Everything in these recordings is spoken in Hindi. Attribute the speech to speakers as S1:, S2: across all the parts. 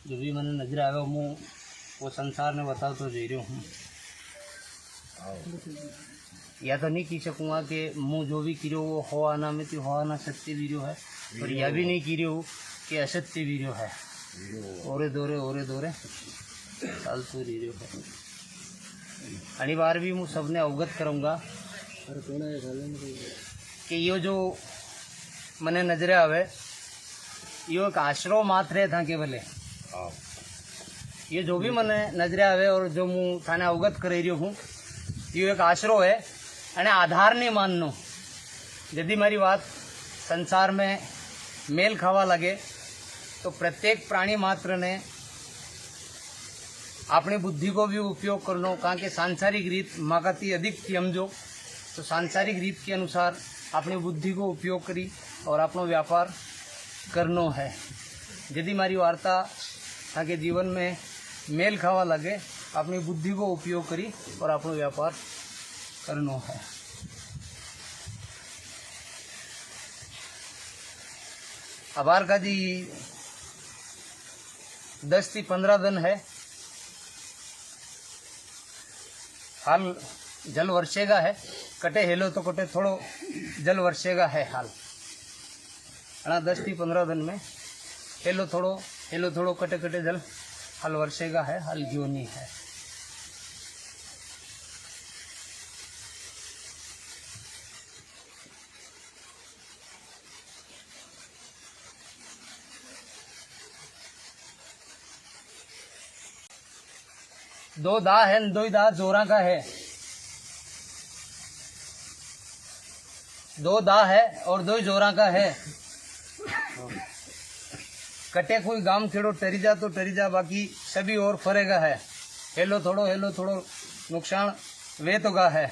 S1: जो भी मैंने नजर आया हूँ वो संसार ने बताओ तो जी रही हूँ। या तो नहीं कह सकूँगा कि मुँह जो भी किरो वो हो आना में तो हो आना सत्य वीरो है, और यह भी नहीं किरो कि असत्य वीरो है। ओरे दौरे चालतू वीरो है। अनी बार भी मैं सबने अवगत करूँगा कि यो जो मने नजरे आवे यो एक आश्रो मात्र था केवल। ये जो भी मने नजरे आवे और जो मुँ थाने अवगत कर रही हूँ यो एक आश्रो है अने आधार नहीं माननो। यदि मारी बात संसार में मेल खावा लगे तो प्रत्येक प्राणी मात्र ने अपनी बुद्धि को भी उपयोग करनो, कारण के सांसारिक रीत मागाती अधिक थी समझो तो सांसारिक रीत के अनुसार अपनी बुद्धि को उपयोग करी और अपनो व्यापार करनो है। यदि मारी वार्ता ताकि जीवन में मेल खावा लगे अपनी बुद्धि को उपयोग करी और अपनो व्यापार करनो है। अबार का जी 10 થી 15 दिन है, हाल जल वर्षेगा है, कटे हेलो तो कटे थोड़ो जल वर्षेगा है हाल। 10 થી 15 दिन में हेलो थोड़ो कटे कटे जल हाल वर्षेगा है, हाल ज्योनी है। दो दा है, दो ही दा जोरा का है। दो दा है और दो ही जोरा का है। कटे कोई गाम खेड़ो टरी जा तो टरी जा, बाकी सभी और फरेगा है। हेलो थोड़ो नुकसान वे तो गा है।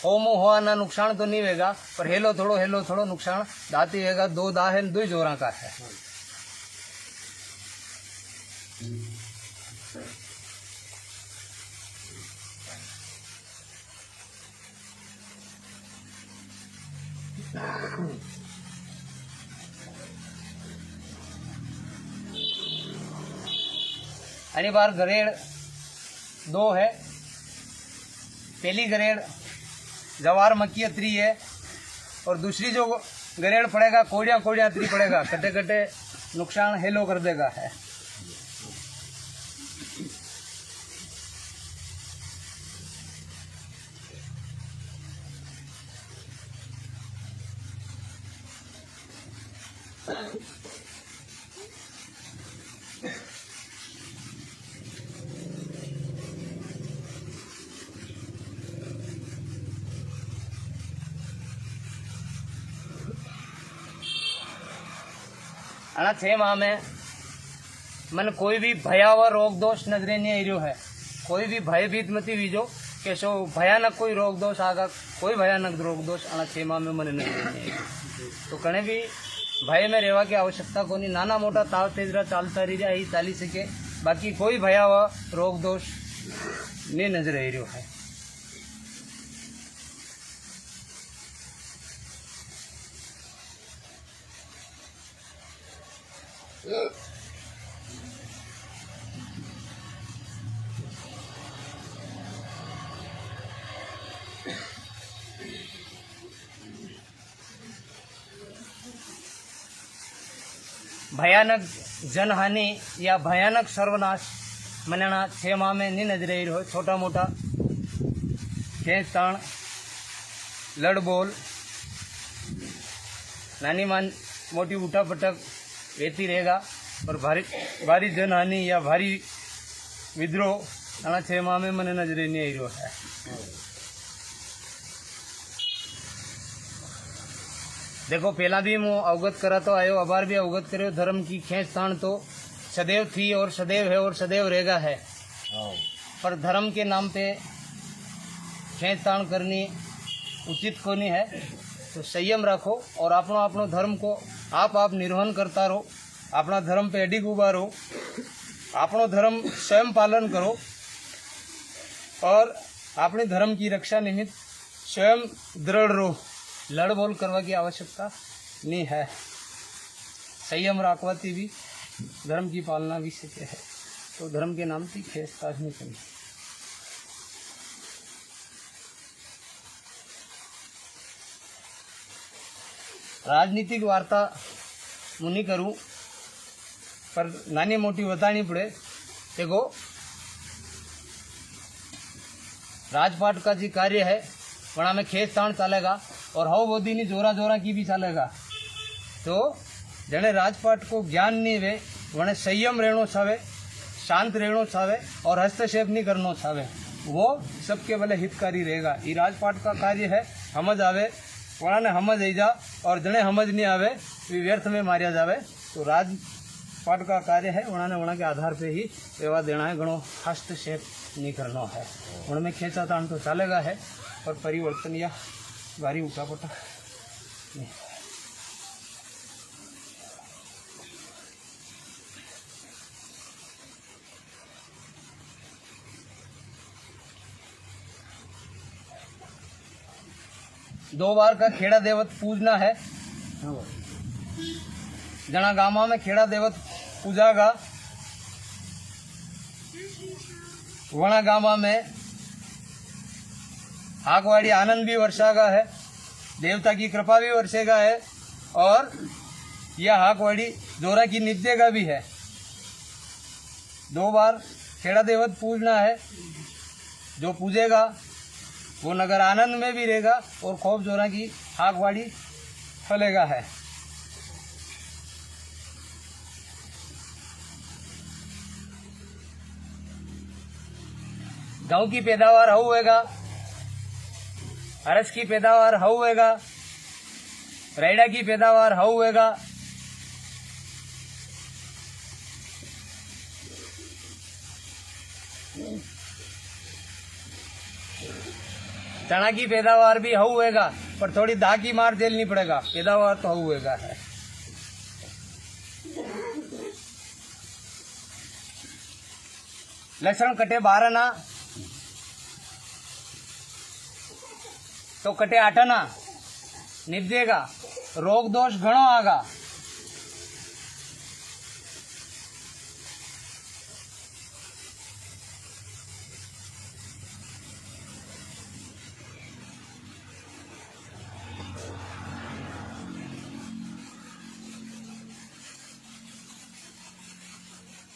S1: होमो हो ना नुकसान तो नहीं वेगा, पर हेलो थोड़ो नुकसान दाती वेगा। दो दा है दो ही जोरा का है। अनी बार ग्रेड 2 है। पहली ग्रेड जवार मक्की 3 है और दूसरी जो ग्रेड पड़ेगा कोड़िया 3 पड़ेगा। कटे कटे नुकसान हेलो कर देगा है। आना 6 माह में मन कोई भी भयावह रोग दोष नजरे नहीं आ रहा है। कोई भी भयभीत मती वीजो कि सो भयानक कोई रोग दोष आगा, कोई भयानक रोग दोष आना 6 माह में मन नजरे नहीं आ। तो कने भी भय में रहवा की आवश्यकता को नहीं। नाना मोटा ताव तेजरा चालता रही जाए ही चाली सके, बाकी कोई भयावह रोग दोष नहीं नजर आ रहा है। भयानक जनहानि या भयानक सर्वनाश मनाना 6 माह में नहीं नजर आ रही। छोटा मोटा खेच ताण लड़ बोल नानी मान मोटी उठा पटक रहती रहेगा, पर भारी जनहानि या भारी विद्रोह आना 6 माह में मैंने नजरे नहीं आ रहा है। देखो पहला भी मैं अवगत करा तो आयो, अबार भी अवगत करो। धर्म की खेचतान तो सदैव थी और सदैव है और सदैव रहेगा है, पर धर्म के नाम पे खेचतान करनी उचित को नहीं है। तो संयम रखो और अपनो धर्म को आप निर्वहन करता रहो। अपना धर्म पे अडिग उबा रहो, अपनो धर्म स्वयं पालन करो और अपने धर्म की रक्षा निमित्त स्वयं दृढ़ रहो। लड़ बोल करवा की आवश्यकता नहीं है। संयम राखवाती भी धर्म की पालना भी सत्य है, तो धर्म के नाम की खेस ताश नहीं करनी। राजनीतिक वार्ता मुनि करूं पर नानी मोटी बतानी पड़े। देखो राजपाट का जी कार्य है वहाँ में खेत ताण चलेगा और हव बोधी नहीं जोरा जोरा की भी चलेगा। तो जने राजपाट को ज्ञान नहीं वे वने संयम रहना चाहे, शांत रहना चाहे और हस्तक्षेप नहीं करना चाहे, वो सबके भले हितकारी रहेगा। ये राजपाट का कार्य है, समझ आवे वहाँ ने समझ आई जा और जने समझ नहीं आवे वे व्यर्थ में मारिया जावे। तो राजपाट का कार्य है वहाँ के आधार पे ही सेवा देना है, घणो हस्तक्षेप नहीं करना है। उनमें खेचा ताण तो चलेगा है पर परिवर्तन या भारी उठापटा नहीं। दो बार का खेड़ा देवत पूजना है। जना गामा में खेड़ा देवत पूजागा वना गामा में हाकवाड़ी आनंद भी वर्षागा है, देवता की कृपा भी वर्षेगा है और यह हाकवाड़ी जोरा की नित्य भी है। दो बार खेड़ा देवत पूजना है, जो पूजेगा वो नगर आनंद में भी रहेगा और खूब जोरा की हाकवाड़ी फलेगा है। गेहूं की पैदावार होगा, अरस की पैदावार होगा, रेड़ा की पैदावार होगा, चना की पैदावार भी होगा पर थोड़ी दा की मार झेलनी पड़ेगा, पैदावार तो होगा है। लक्षण कटे 12 ना तो कटे 8 ना निपजेगा, रोग दोष घणो आगा।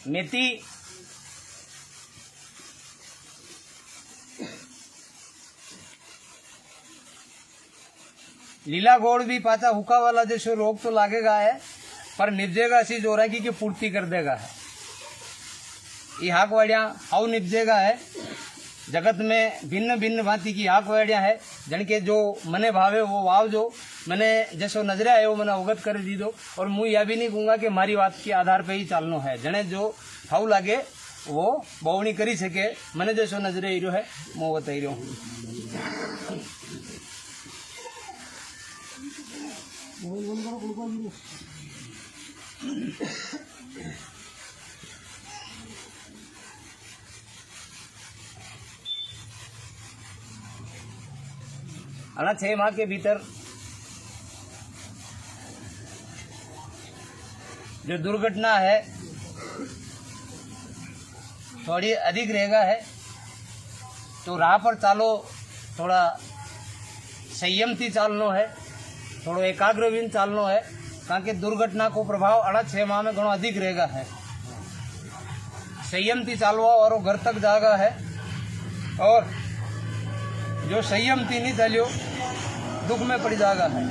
S1: मेथी लीला गोड़ भी पाचा हुक्का वाला जैसे रोग तो लागेगा है पर निपजेगा ऐसी जोराकी की पूर्ति कर देगा है। ये हाकवाड़िया हाउ निपजेगा है। जगत में भिन्न भिन्न भांति की हाकवाड़िया है, जनके जो मने भावे वो वाव जो मैंने जैसो नजरे आयो मैंने अवगत कर दी दो। और मुँह यह भी नहीं कहूँगा कि मारी बात के आधार पे ही चालनो है, जने जो हाउ लागे वो बवनी करी सके। मैंने जैसो नजरे हीरो है मैं बताई रहा हूँ। अना 6 माह के भीतर जो दुर्घटना है थोड़ी अधिक रहेगा है, तो राह पर चालो थोड़ा संयम थी चालनो है, थोड़ा एकाग्रवीन चालनो है, कारण के दुर्घटना को प्रभाव 6 माह में घणो अधिक रहेगा है। संयम थी चालवा और वो घर तक जागा है, और जो संयम थी नहीं चलियो दुख में पड़ जाएगा है।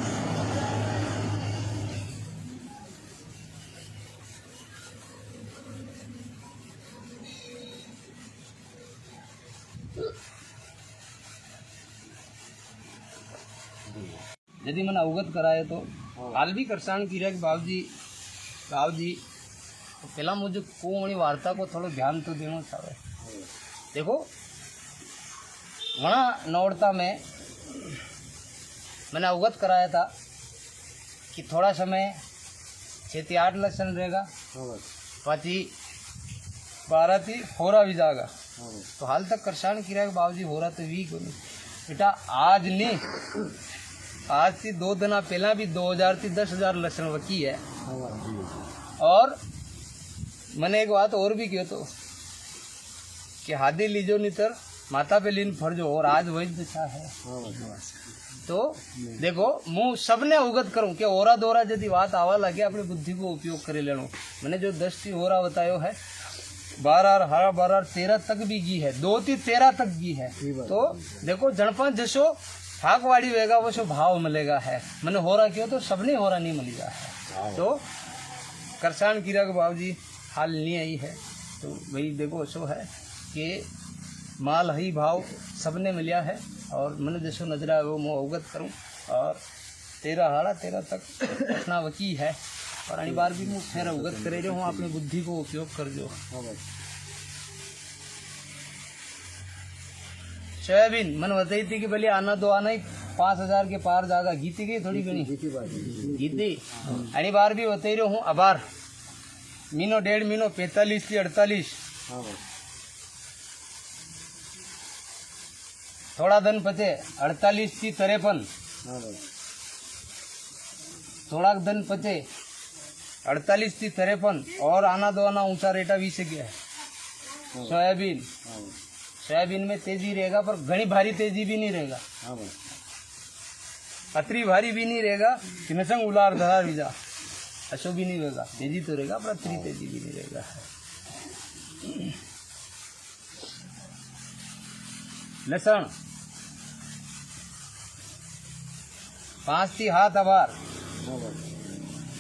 S1: यदि मैंने अवगत कराए तो हाल भी करसान की रहे बाबू जी तो पहला मुझे को वार्ता को थोड़ा ध्यान तो देना चाहिए। देखो वहाँ नौड़ता में मैंने अवगत कराया था कि थोड़ा समय 6 से 8 लक्षण रहेगा, पाची 12 थी होरा भी जाएगा। तो हाल तक करसान की रहे बाबू जी होरा तो वी को नहीं बेटा, आज नहीं आज थी 2 दिन पहला भी 2000 थी 10,000 लक्षण वकी है। और मैंने एक बात और भी कहो तो कि हादी लीजो नितर माता पे लीन फरजो, और आज वही दिशा है। तो देखो मुँह सबने अवगत करूं कि ओरा दोरा यदि बात आवा लगे अपनी बुद्धि को उपयोग करे लेनो। मैंने जो 10 टी ओरा बतायो है 12 हरा 12 13 तक भी गी है, 2 ती 13 तक गी है। तो देखो जनपद जसो फाकवाड़ी वेगा वो सो भाव मिलेगा है। मैंने होरा क्यों तो सबने होरा नहीं मिलेगा है। तो करसान कीरा के बाबूजी हाल नहीं आई है। तो वही देखो सो है कि माल ही भाव सबने मिलिया है, और मैंने जैसो नजर आए वो मैं अवगत करूं। और 13 हाड़ा 13 तक अपना वकी है, और अणी बार भी मैं फिर अवगत करे जो हूँ अपनी बुद्धि को उपयोग कर जो। सोयाबीन मन बताई थी कि भले आना दो आना ही 5000 के पार जागा, गीती गई थोड़ी घनी गीती। अणी बार भी बताई रहा हूँ अबार मीनो 1.5 महीनो 45 थी 48, थोड़ा दिन पचे 48 थी 53, थोड़ा दिन पचे 48 थी 53, और आना दो आना ऊंचा रेटा भी से गया है। सोयाबीन सोयाबीन में तेजी रहेगा, पर घनी भारी तेजी भी नहीं रहेगा, अतरी भारी भी नहीं रहेगा कि नसंग उलार धरार विजा ऐसो भी नहीं रहेगा। तेजी तो रहेगा पर अतरी तेजी भी नहीं रहेगा। लसण 5 थी हाथ अबार,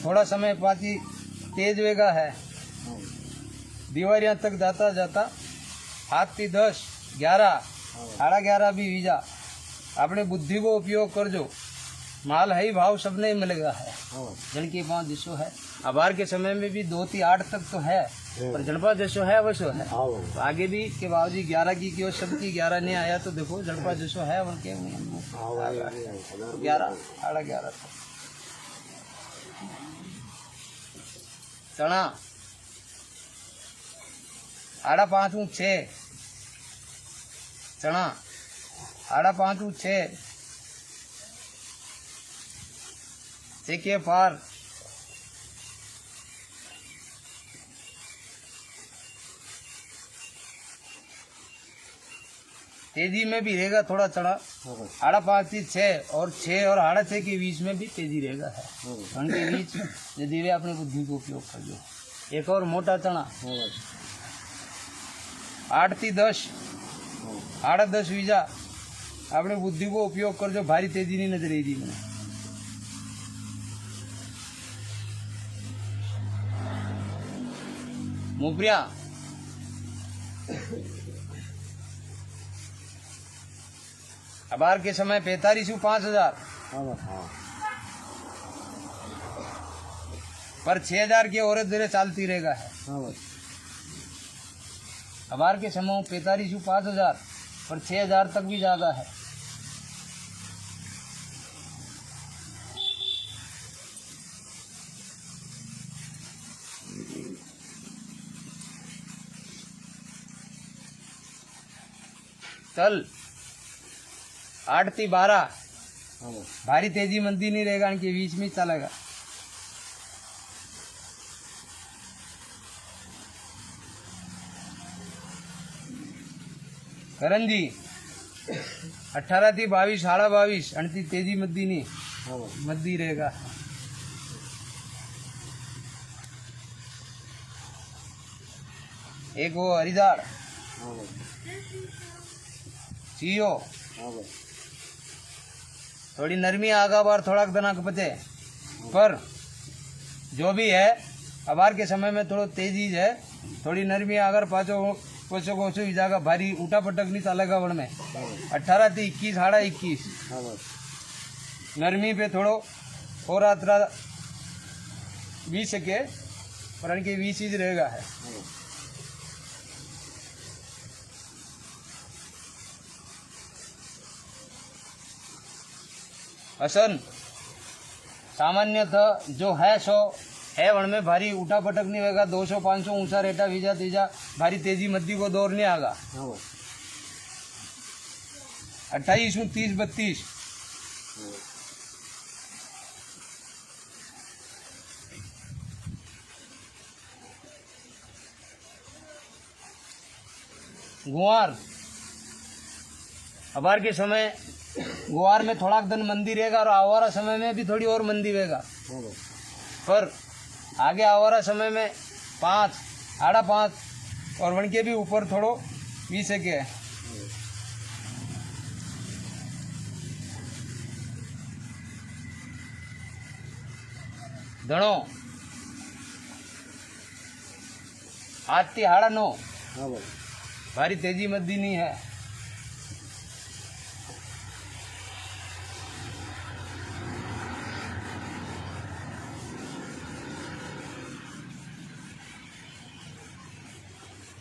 S1: थोड़ा समय पाती तेज वेगा है, दीवारियां तक जाता जाता हाथ थी 10 11 साढ़ा 11 भी वीजा। अपने बुद्धि को उपयोग कर जो माल है ही भाव सबने मिलेगा है। जन की पाँच जैसो है अबार के समय में भी 2 थी 8 तक तो है, पर जनपा जैसो है वैसो है। तो आगे भी के बाबूजी 11 की क्यों सबकी 11 नहीं आया, तो देखो जनपा जैसो है उनके 11 साढ़ा 11 तक। चना 5.5 6, चना 5.5 6 के पार तेजी में भी रहेगा थोड़ा चढ़ा। 5.5 थी 6, और 6 और 6.5 के बीच में भी तेजी रहेगा है। उनके बीच यदि वे अपनी बुद्धि को उपयोग कर जो। एक और मोटा चना 8 थी 10 8.5 वीजा, अपने बुद्धि को उपयोग कर जो भारी तेजी नहीं नजर आई मैंने। मुपरिया 5 के समय 45 5000, पर 6000 की औरत धीरे चालती रहेगा है। अबार के समय 45 5000, पर 6000 तक भी ज्यादा है। तल 8 थी 12, भारी तेजी मंदी नहीं रहेगा, इनके बीच में चलेगा। करंजी 18 थी 22 22.5, अणती तेजी मद्दी नहीं मद्दी रहेगा। एक वो हरिदार चीयो थोड़ी नरमी आगा बार थोड़ा दनाक बचे, पर जो भी है अबार के समय में थोड़ा तेजी है, थोड़ी नरमी अगर पाचो कोसो कोसो जागा भारी उठा पटक नहीं चलेगा वन में। 18 थी 21 साढ़ा 21, नरमी पे थोड़ो और आतरा 20 के पर इनके 20 ही रहेगा है। असन सामान्यतः जो है सो है वन में भारी उठा पटक नहीं होगा। 200 500 ऊंचा रेटा वीजा तीजा भारी तेजी मद्दी को दौर नहीं आगा। 28 30 32 गुआर अबार के समय गुआर में थोड़ा दिन मंदी रहेगा और आवारा समय में भी थोड़ी और मंदी रहेगा, पर आगे आवारा समय में 5 आड़ा 5 और वन के भी ऊपर थोड़ो 20 के है। धणो 8 થી 9:30 भारी तेजी मद्दी नहीं है।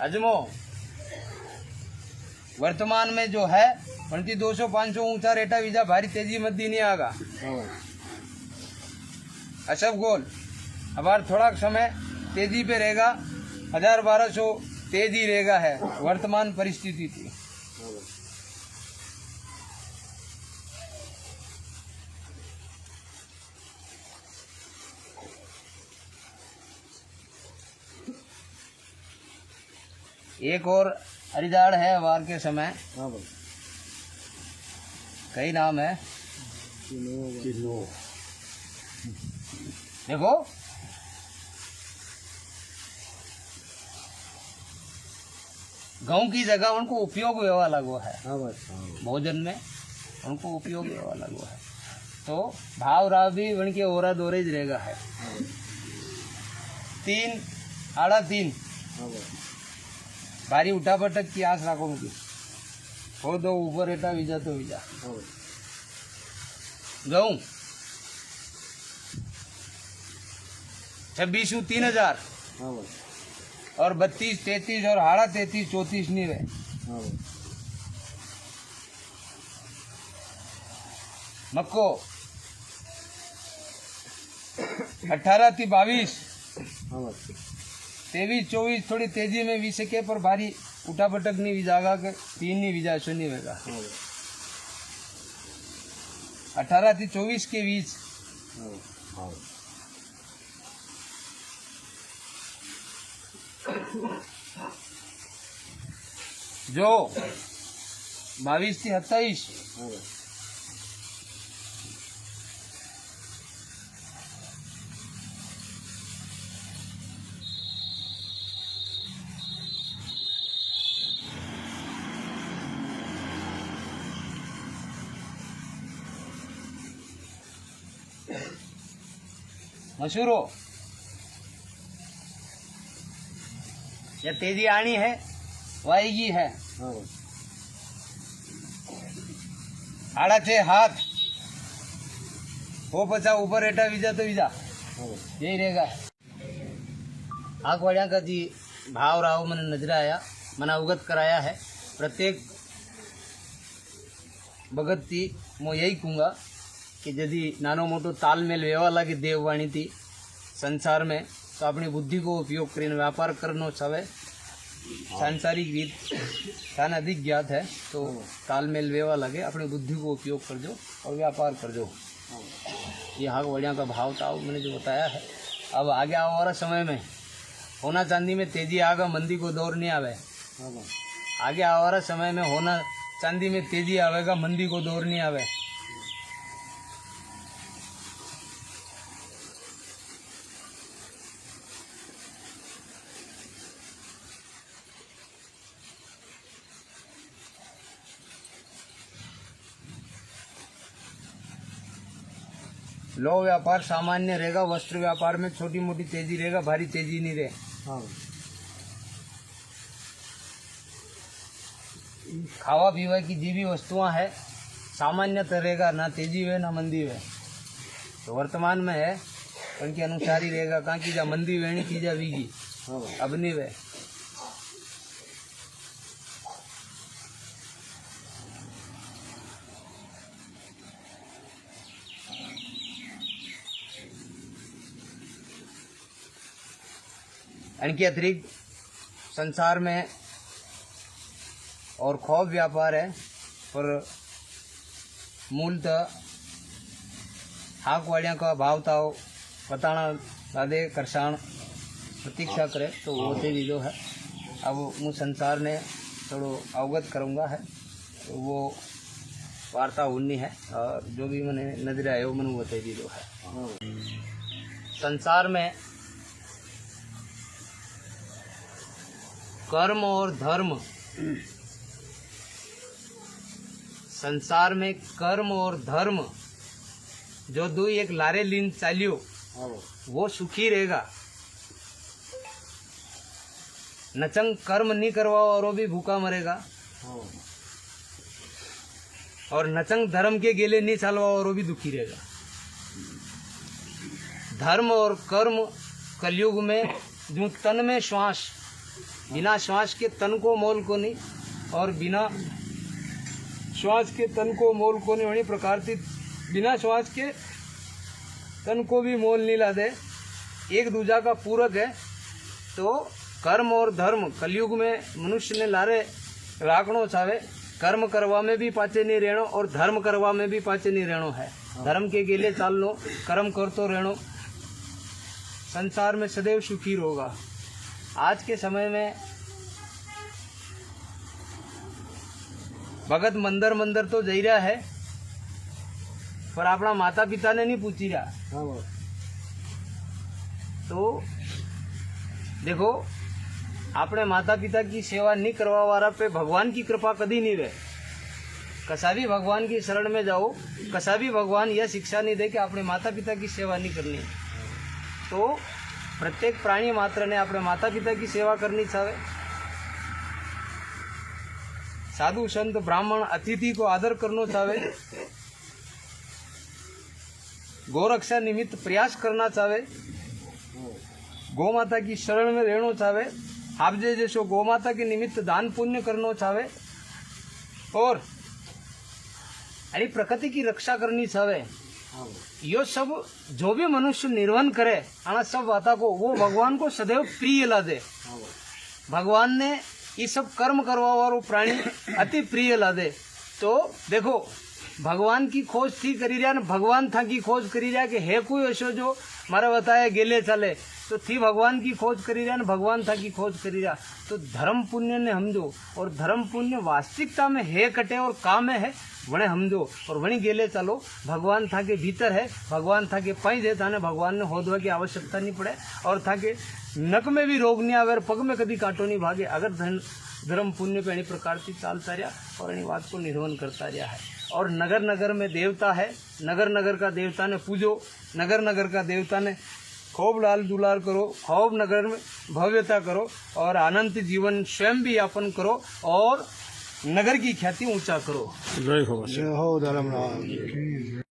S1: अजमो वर्तमान में जो है 200-500 ऊंचा रेटा वीजा भारी तेजी मद्दी नहीं आगा। अशब गोल अबार थोड़ा समय तेजी पे रहेगा, 1000-1200 तेजी रहेगा है वर्तमान परिस्थिति थी। एक और हरिदाड़ है अबार के समय, कई नाम है देखो। गेहूं की जगह उनको उपयोग व्यवहार लगो है, भोजन में उनको उपयोग व्यवहार लगो है, तो भाव राव भी उनके ओरा दोरेज रहेगा है। 3 आड़ा 3 भारी उठा पटक की आस राखो मुझे, हो दो ऊपर रेटा वीजा तो वीजा। गेहूं 26 3000 और 32 33 और हाड़ा 33 34 नहीं रहे। मक्को 18 થી 22 23 24 थोड़ी तेजी में 20 के पर भारी उठा पटक नहीं विजागा के 3 नहीं विजा नहीं होगा। 18 થી 24 के बीच जो 22 થી 27 मशहूरो या तेजी आनी है वाएगी है। आड़ा 6 हाथ हो पचा ऊपर रेटा वीजा तो वीजा यही रहेगा। आग वाड़िया का जी भाव राव मैंने नजर आया, मैंने अवगत कराया है। प्रत्येक भगत थी मैं यही कहूँगा कि यदि नानो मोटो तालमेल व्यवहार लागे देववाणी थी संसार में, तो अपनी बुद्धि को उपयोग कर व्यापार करनो चाहे। सांसारिक रीत थान अधिक ज्ञात है, तो तालमेल व्यवहार लगे अपनी बुद्धि को उपयोग कर दो और व्यापार कर दो। ये हाग वड़िया का भाव था मैंने जो बताया है। अब आगे आने वाला समय में होना चांदी में तेजी आगा, मंदी को दौर नहीं आवे। आगे आने वाला समय में होना चांदी में तेजी आवेगा, मंदी को दौर नहीं आवे। लो व्यापार सामान्य रहेगा, वस्त्र व्यापार में छोटी मोटी तेजी रहेगा, भारी तेजी नहीं रहे। खावा पीवा की जी भी वस्तुआं है सामान्यतः रहेगा, ना तेजी वे ना मंदी वे। तो वर्तमान में है उनके अनुसार ही रहेगा, कहाँ की जा मंदी वेणी की जा वीगी अब नहीं वे। इनके अतिरिक्त संसार में और खौफ व्यापार है, पर मूलतः हाक वाड़िया का भाव ताव बताना दादे करसान प्रतीक्षा करे तो वो से भी जो है। अब मुँह संसार ने थोड़ो अवगत करूँगा है, वो वार्ता होनी है और जो भी मैंने नजर आयो मैंने बता दी दो है। संसार में कर्म और धर्म, संसार में कर्म और धर्म जो दो एक लारे लीन चालियो वो सुखी रहेगा। नचंग कर्म नहीं करवा और वो भी भूखा मरेगा, और नचंग धर्म के गेले नहीं चालवा और वो भी दुखी रहेगा। धर्म और कर्म कलयुग में जो तन में श्वास, बिना श्वास के तन को मोल को नहीं, और बिना श्वास के तन को मोल को नहीं, वही प्रकार से बिना श्वास के तन को भी मोल नहीं ला दे, एक दूजा का पूरक है। तो कर्म और धर्म कलयुग में मनुष्य ने लारे राखणो चाहे, कर्म करवा में भी पाचे नहीं रहनो और धर्म करवा में भी पाचे नहीं रहनो है। धर्म के गेले चाल लो, कर्म करतो रहनो, संसार में सदैव सुखी होगा। आज के समय में भगत मंदिर मंदिर तो जई रहा है, पर अपना माता पिता ने नहीं पूछी रहा। तो देखो, अपने माता पिता की सेवा नहीं करवा वाला पे भगवान की कृपा कभी नहीं रहे। कसा भी भगवान की शरण में जाओ, कसा भी भगवान यह शिक्षा नहीं दे कि अपने माता पिता की सेवा नहीं करनी। तो प्रत्येक प्राणी मात्र ने अपने माता पिता की सेवा करनी चाहिए। साधु संत ब्राह्मण अतिथि को आदर करना चाहिए, गौरक्षा निमित्त प्रयास करना चाहिए, गौ माता की शरण में रहना चाहिए, आप जैसो गौ माता के निमित्त दान पुण्य करना चाहिए, और यानी प्रकृति की रक्षा करनी चाहिए। यो सब जो भी मनुष्य निर्वहन करे, आना सब बाता को वो भगवान को सदैव प्रिय ला दे। भगवान ने ये सब कर्म करवा वालो प्राणी अति प्रिय ला दे। तो देखो, भगवान की खोज थी करी रहा, भगवान था की खोज करी रहा कि है कोई ऐसो जो मारा बताया गेले चले, तो थी भगवान की खोज करी रहा, भगवान था की खोज करी रहा। तो धर्म पुण्य ने हमजो, और धर्म पुण्य वास्तविकता में है कटे और काम में है, वणे हमजो और वणी गेले चलो। भगवान था के भीतर है, भगवान था के पाई दे, थाने भगवान ने होदवा की आवश्यकता नहीं पड़े, और था के नक में भी रोग नहीं आवे और पग में कभी कांटो नहीं भागे, अगर धर्म पुण्य पे अनी प्रकार से चालता रहा और अनी बात को निर्वहन करता रहा है। और नगर नगर में देवता है, नगर नगर का देवता ने पूजो, नगर नगर का देवता ने खूब लाल दुलार करो, खूब नगर में भव्यता करो, और आनंद जीवन स्वयं भी यापन करो, और नगर की ख्याति ऊंचा करो।
S2: जय हो धर्मराज।